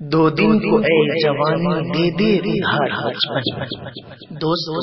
دو دن کو اے جوانی دے دے ہر بچپن۔ دوستو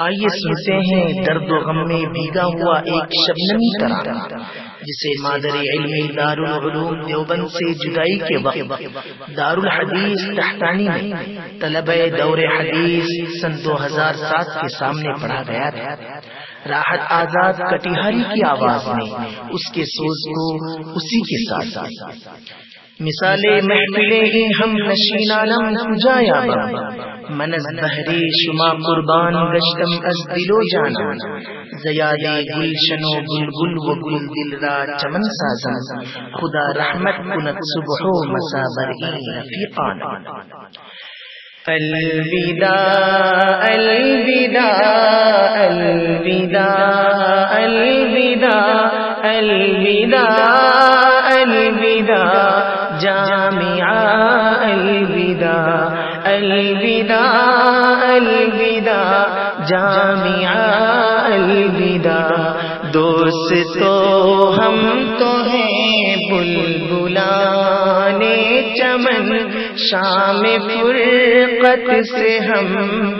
آئیے سنتے ہیں درد و غم میں بھیگا ہوا ایک شبنمی ترانہ جسے مادر علم دارالعلوم دیوبند سے جدائی کے وقت دارالحدیث تحتانی میں طلبہ دور حدیث سن 2007 کے سامنے پڑھا گیا تھا۔ راحت آزاد کٹیہاری کی آواز میں اس کے سوز کو اسی کے ساتھ مثال محفلیں ہم نشینانم کجایا بم منز بہری شما قربان گشتم از دل و جانم زیادی گلشن و گلگل و گل دل را چمن سازم خدا رحمت کند صبح و مسا برئی رفیقان۔ الوداع الوداع الوداع الوداع الوداع الوداع جامعہ الوداع الوداع الوداع جامعہ الوداع۔ دوستو ہم تو ہیں بلبلان چمن شام فرقت سے ہم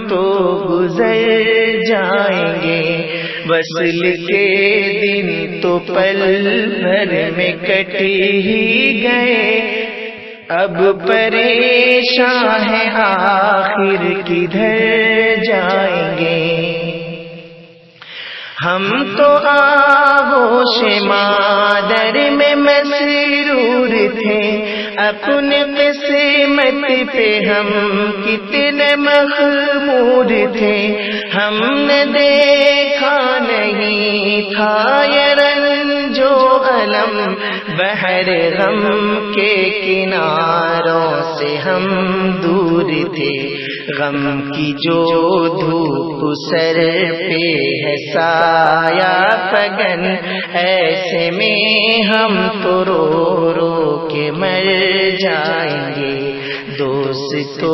تو گزر جائیں گے، وصل کے دن تو پل بھر میں کٹ ہی گئے، اب پریشان ہے آخر کدھر جائیں گے۔ ہم تو آغوش مادر میں مسرور تھے، اپنے قسمت پہ ہم کتنے مغمور تھے، ہم نے دیکھا نہیں تھا یہ رنج و الم، بحر غم کے کناروں سے ہم دور تھے، غم کی جو دھوپ سر پہ ہے سایہ فگن، ایسے میں ہم تو رو رو کے مر جائیں گے۔ دوستو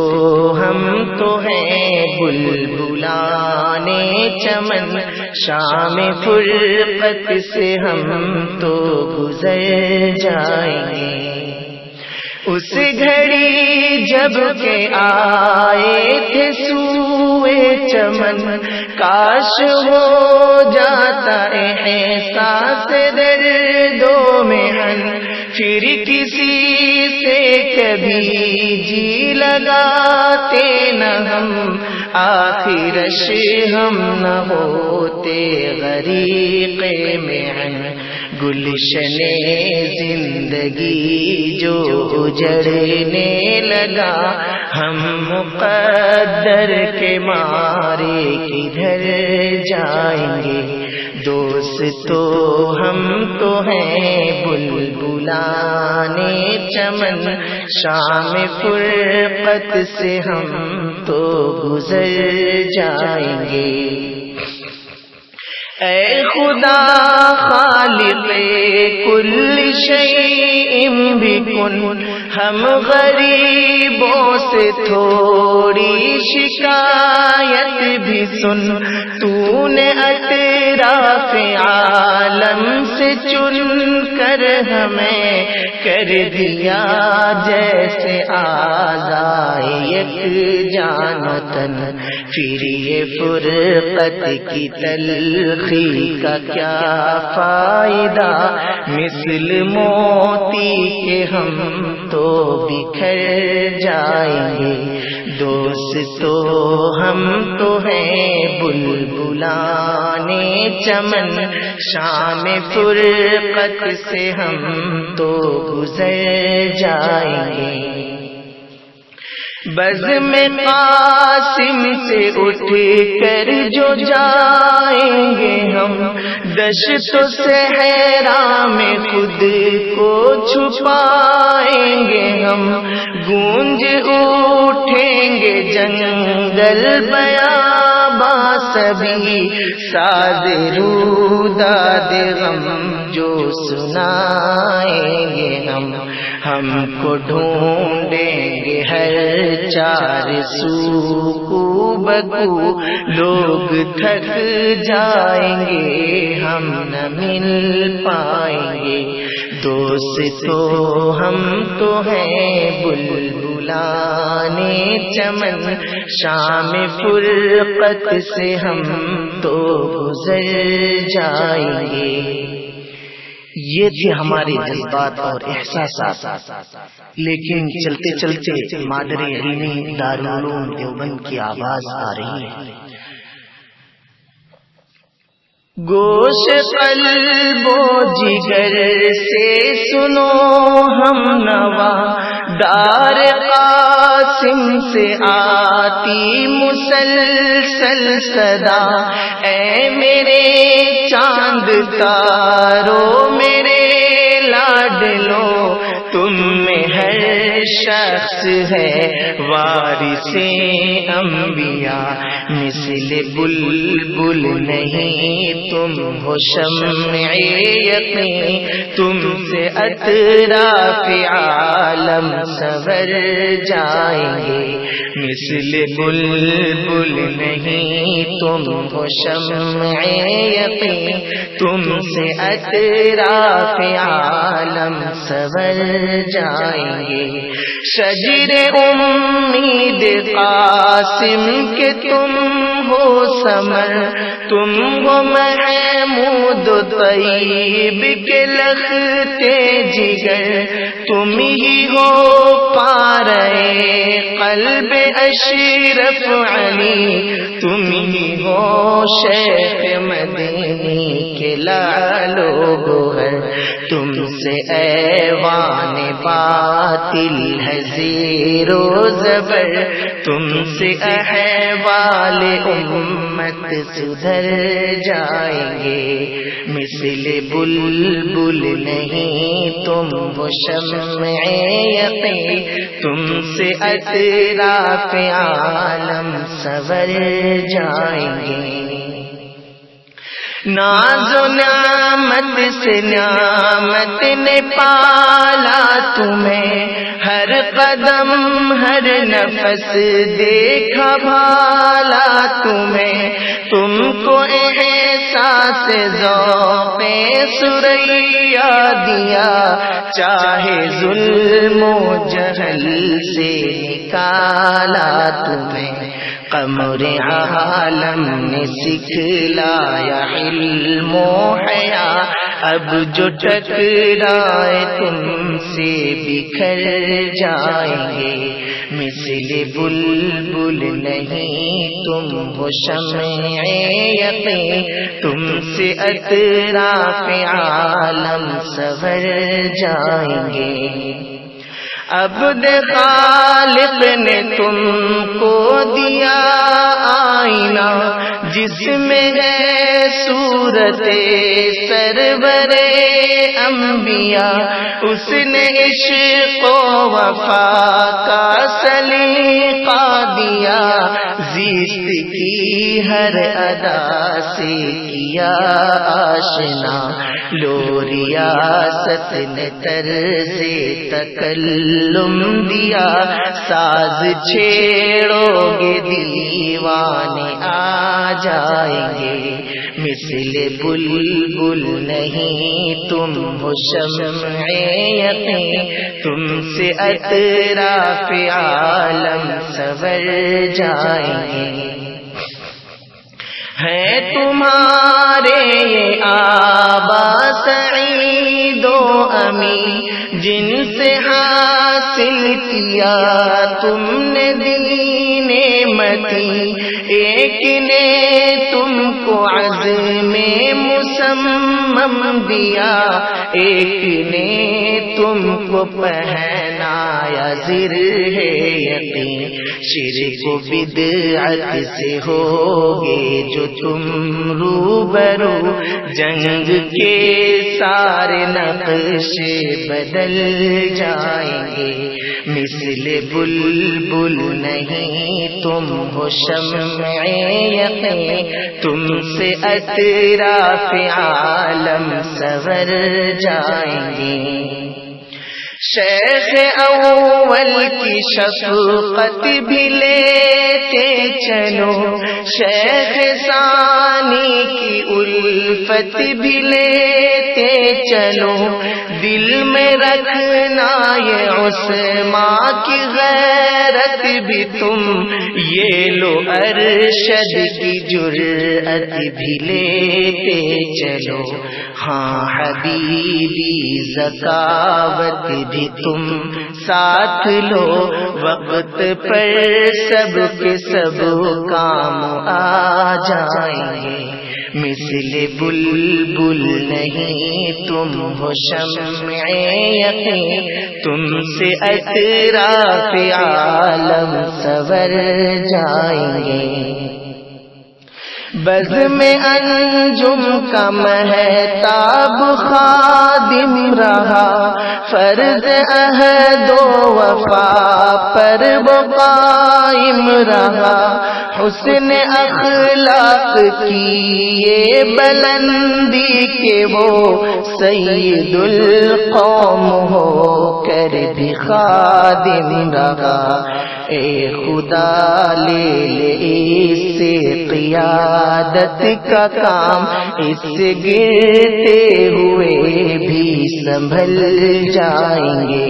ہم تو ہیں بلبلان چمن شام فرقت سے ہم تو گزر جائیں گے۔ اس گھڑی جب کہ آئے تھے سوئے چمن، کاش ہو جاتا احساس درد و محن، پھر کسی سے کبھی جی لگاتے نہ ہم، آخرش ہم نہ ہوتے غریق محن۔ گلشن زندگی جو اجڑنے لگا، ہم مقدر کے مارے کدھر جائیں گے۔ دوستو ہم تو ہیں بلبلان چمن شام فرقت سے ہم تو گزر جائیں گے۔ اے خدا خالق کل شیء بکن، ہم غریبوں سے تھوڑی شکایت بھی سن، تو نے اطراف عالم سے چن کر ہمیں کر دیا جیسے آزائے یک جان و تن، پھر یہ فرقت کی تلخی کا کیا فائدہ، مثل موتی کے ہم تو بکھر جائیں گے۔ دوستو ہم تو ہیں بلبلان چمن شام فرقت سے ہم تو گزر جائیں گے۔ بزم قاسم سے اٹھ کر جو جائیں گے ہم، دشت و صحرا میں خود کو چھپائیں گے ہم، گونج اٹھیں گے جنگل بیاباں سبھی، ساز روداد غم جو سنائیں گے ہم کو ڈھونڈیں گے ہر چار سو کو بکو، لوگ تھک جائیں گے ہم نہ مل پائیں گے۔ دوست تو ہم تو ہیں بلبلانے چمن، شام فرقت سے ہم تو گزر جائیں گے۔ یہ تھے ہمارے جذبات اور احساسات، لیکن چلتے چلتے مادر علمی دارالعلوم دیوبند کی آواز آ رہی ہے۔ گوش قلب و جگر سے سنو ہم نوا، دار قاسم سے آتی مسلسل صدا، اے میرے چاند تارو میرے لاڈلو، تم میں ہر شخص ہے وارث انبیاء، مثل بلبل نہیں تم ہو شمع یقین، تم سے اطراف عالم سور جائیں گے، مثل بلبل نہیں تم ہو شمع یقین، تم سے اطراف عالم سور جائیں گے۔ شجر امید قاسم کے تم ہو ثمر، تم ہو محمود طیب کے لختے جگر، تم ہی ہو پارے قلب اشرف علی، تم ہی ہو شیخ مدینی کے لالو گوہر، تم سے ایوان باطل ہے زیر و زبر، تم سے احوال امت سدھر جائیں گے، مثل بلبل نہیں تم ہو شمع یقین، تم سے اطراف عالم سور جائیں گے۔ ناز و نعمت سے نعمت نے پالا تمہیں، ہر قدم ہر نفس دیکھا بھالا تمہیں، تم کو احساس ذوق ثریا دیا، چاہے ظلم و جہل سے نکالا تمہیں، قمر عالم نے سکھلایا علم و حیا، اب جو ٹکرائے تم سے بکھر جائیں گے، مثل بلبل نہیں تم ہو شمع یقین، تم سے اطراف عالم سور جائیں گے۔ عبد خالق نے تم کو دیا آئینہ، جس میں ہے صورت سرور انبیاء، اس نے عشق و وفا کا سلیقہ دیا، زیست کی ہر ادا سے کیا آشنا، لو ریاست نے طرز تکلم دیا، ساز چھیڑو گے دیوانے آ جائیں گے، مثل بلبل نہیں تم ہو شمع یقین، تم سے اطراف عالم سور جائیں گے۔ ہے تمہارے یہ آبا سعید و امی، جن سے حاصل کیا تم نے دین متی، ایک نے تم کو عزم مسمم دیا، ایک نے تم کو پہنایا زر ہے یقین، شرک و بدعت سے ہوگے جو تم روبرو، جنگ کے سارے نقشے بدل جائیں گے، مثل بلبل نہیں تم ہو شمع یقین، تم سے اطراف عالم سور جائیں گے۔ شیخ اول کی شفقت بھی لیتے چلو، شیخ ثانی کی الفت بھی لیتے چلو، دل میں رکھنا یہ عثمان کی غیرت بھی تم، یہ لو ارشد کی جرأت بھی لیتے چلو، ہاں حبیبی ذکاوت بھی تم ساتھ لو، وقت پر سب کے سب کام آ جائیں گے، مثل بلبل نہیں تم ہو شمع یقین، تم سے اطراف عالم سور جائیں گے، بزم انجم کا مہتاب خادم رہا، فرض عہد و وفا پر وہ قائم رہا، حسن اخلاق کی یہ بلندی کہ وہ سید القوم ہو کر بھی خادم رہا، اے خدا لے لے اس سے قیادت کا کام، اس سے گرتے ہوئے بھی سنبھل جائیں گے،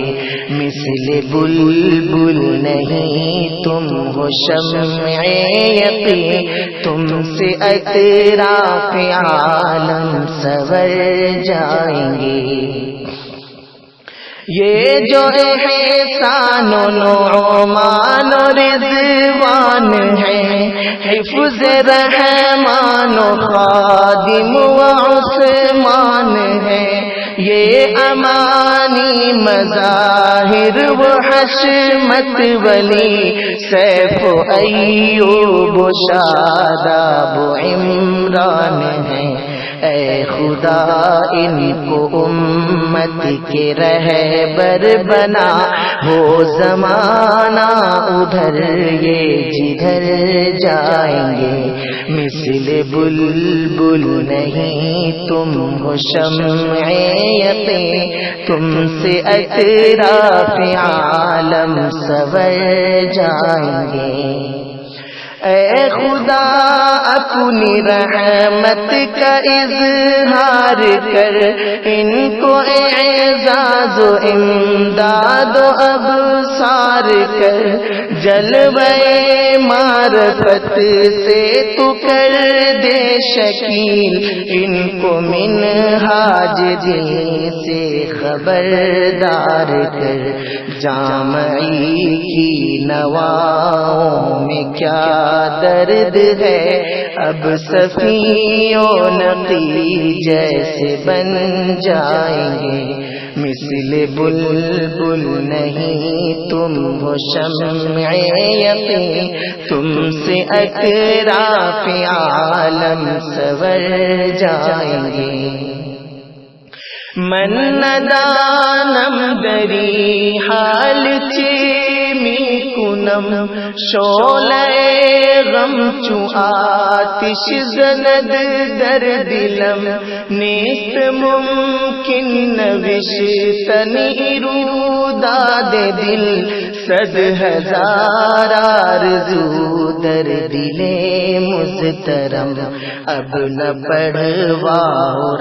مثل بلبل نہیں تم ہو شمع یقین، تم سے اطراف عالم سور جائیں گے، یہ جو احسان و نعمان و رضوان ہے، حفظ رحمان و خادم و عثمان ہے، یہ امانی مظاہر و حشمت ولی، سیف و ایوب و شاداب و عمران ہے، اے خدا ان کو امت کے رہبر بنا، ہو زمانہ ادھر یہ جدھر جائیں گے، مثل بلبل نہیں تم ہو شمع یقین، تم سے اطراف عالم سور جائیں گے، اے خدا اپنی رحمت کا اظہار کر، ان کو اعزاز و امداد و ابصار کر، جلوہ معرفت سے تو کر دے شکیل، ان کو منہاج دین سے خبردار کر، جامعی کی نواؤں میں کیا درد ہے، اب صفی و نقی جیسے بن جائیں گے، مثل بلبل نہیں تم ہو شمع یقین، تم سے اطراف عالم سور جائیں گے، من ندانم دری حال چیمی کنم، شعلہ غم چو آتش زند در دلم، نیست ممکن نوشتنی روداد دل، صد ہزار آرزو در دل مضطرم، اب نہ پڑھوا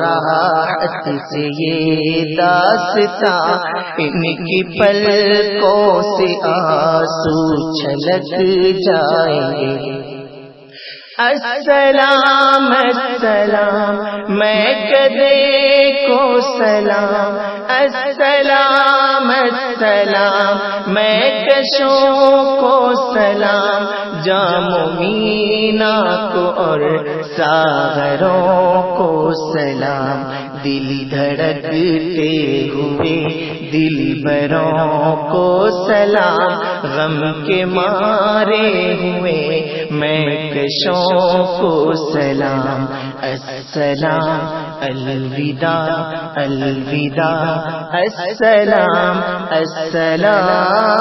راحت سے یہ داستاں، ان کی پلکوں سے آنسو چھلک جائیں گے، السلام السلام میں کدے کو سلام، السلام السلام میں کشوں کو سلام، جام و مینا کو اور ساغروں کو سلام، دل دھڑکتے ہوئے دل بروں کو سلام، غم کے مارے ہوئے میں کشوں کو سلام، السلام الوداع الوداع، السلام السلام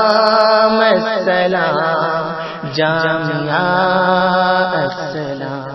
السلام، جامعہ السلام۔